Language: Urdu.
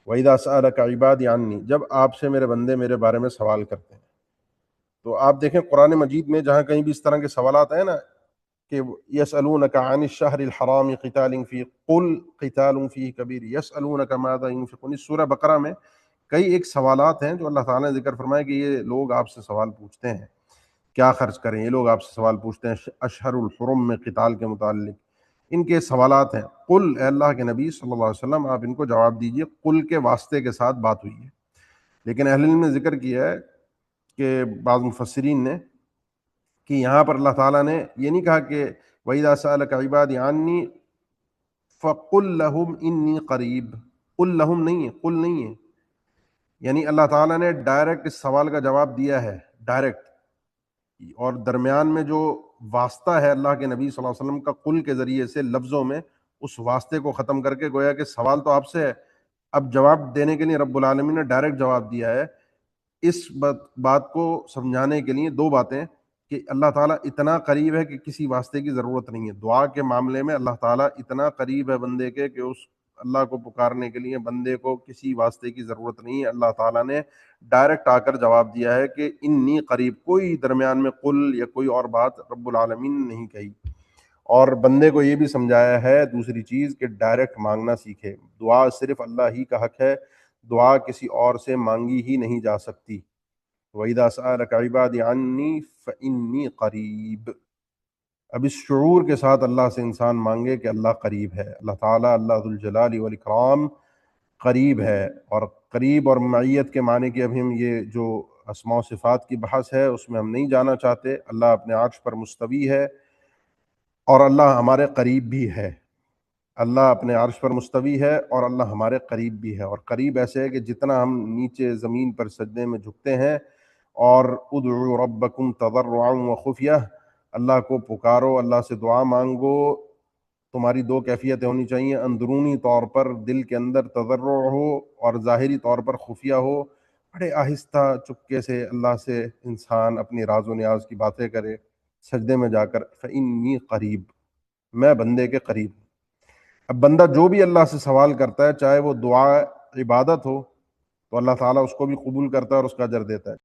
وَإِذَا سَأَلَكَ عِبَادِي عَنِّي، جب آپ سے میرے بندے میرے بارے میں سوال کرتے ہیں. تو آپ دیکھیں قرآن مجید میں جہاں کہیں بھی اس طرح کے سوالات ہیں نا کہ يَسْأَلُونَكَ عَنِ الشَّهْرِ الْحَرَامِ قِتَالٍ فِيهِ قُلْ قِتَالٌ فِيهِ كَبِيرٌ يَسْأَلُونَكَ مَاذَا يُنْفِقُونَ، اس سورہ بقرہ میں کئی ایک سوالات ہیں جو اللہ تعالیٰ نے ذکر فرمایا کہ یہ لوگ آپ سے سوال پوچھتے ہیں کیا خرچ کریں. یہ لوگ آپ سے سوال پوچھتے ہیں اشہر الحرم میں قتال کے متعلق، ان کے سوالات ہیں. قل، اے اللہ کے نبی صلی اللہ علیہ وسلم آپ ان کو جواب دیجئے. قل کے واسطے کے ساتھ بات ہوئی ہے، لیکن اہل علم نے ذکر کیا ہے کہ بعض مفسرین نے کہ یہاں پر اللہ تعالیٰ نے یہ نہیں کہا کہ وَإِذَا سَأَلَكَ عِبَادِي عَنِّي فَقُلْ لَهُمْ إِنِّي قَرِيب. قل لہم نہیں ہے، قل نہیں ہے، یعنی اللہ تعالیٰ نے ڈائریکٹ اس سوال کا جواب دیا ہے ڈائریکٹ، اور درمیان میں جو واسطہ ہے اللہ کے نبی صلی اللہ علیہ وسلم کا قل کے ذریعے سے لفظوں میں، اس واسطے کو ختم کر کے گویا کہ سوال تو آپ سے ہے، اب جواب دینے کے لیے رب العالمین نے ڈائریکٹ جواب دیا ہے. اس بات کو سمجھانے کے لیے دو باتیں کہ اللہ تعالیٰ اتنا قریب ہے کہ کسی واسطے کی ضرورت نہیں ہے. دعا کے معاملے میں اللہ تعالیٰ اتنا قریب ہے بندے کے کہ اس اللہ کو پکارنے کے لیے بندے کو کسی واسطے کی ضرورت نہیں ہے. اللہ تعالیٰ نے ڈائریکٹ آ کر جواب دیا ہے کہ انی قریب، کوئی درمیان میں قل یا کوئی اور بات رب العالمین نے نہیں کہی. اور بندے کو یہ بھی سمجھایا ہے دوسری چیز کہ ڈائریکٹ مانگنا سیکھے. دعا صرف اللہ ہی کا حق ہے، دعا کسی اور سے مانگی ہی نہیں جا سکتی. وَإِذَا سَأَلَكَ عِبَادِي عَنِّي فَإِنِّي قَرِيب. اب اس شعور کے ساتھ اللہ سے انسان مانگے کہ اللہ قریب ہے. اللہ تعالیٰ، اللہ ذو الجلال والاکرام قریب ہے. اور قریب اور معیت کے معنی کی اب ہم یہ جو اسماء و صفات کی بحث ہے اس میں ہم نہیں جانا چاہتے. اللہ اپنے عرش پر مستوی ہے اور اللہ ہمارے قریب بھی ہے. اللہ اپنے عرش پر مستوی ہے اور اللہ ہمارے قریب بھی ہے. اور قریب ایسے ہے کہ جتنا ہم نیچے زمین پر سجدے میں جھکتے ہیں اور ادعوا ربکم تضرعا وخفیہ، اللہ کو پکارو، اللہ سے دعا مانگو. تمہاری دو کیفیتیں ہونی چاہیے، اندرونی طور پر دل کے اندر تضرع ہو اور ظاہری طور پر خفیہ ہو. بڑے آہستہ چپکے سے اللہ سے انسان اپنی راز و نیاز کی باتیں کرے سجدے میں جا کر. فإنی قریب، میں بندے کے قریب. اب بندہ جو بھی اللہ سے سوال کرتا ہے چاہے وہ دعا عبادت ہو تو اللہ تعالیٰ اس کو بھی قبول کرتا ہے اور اس کا اجر دیتا ہے.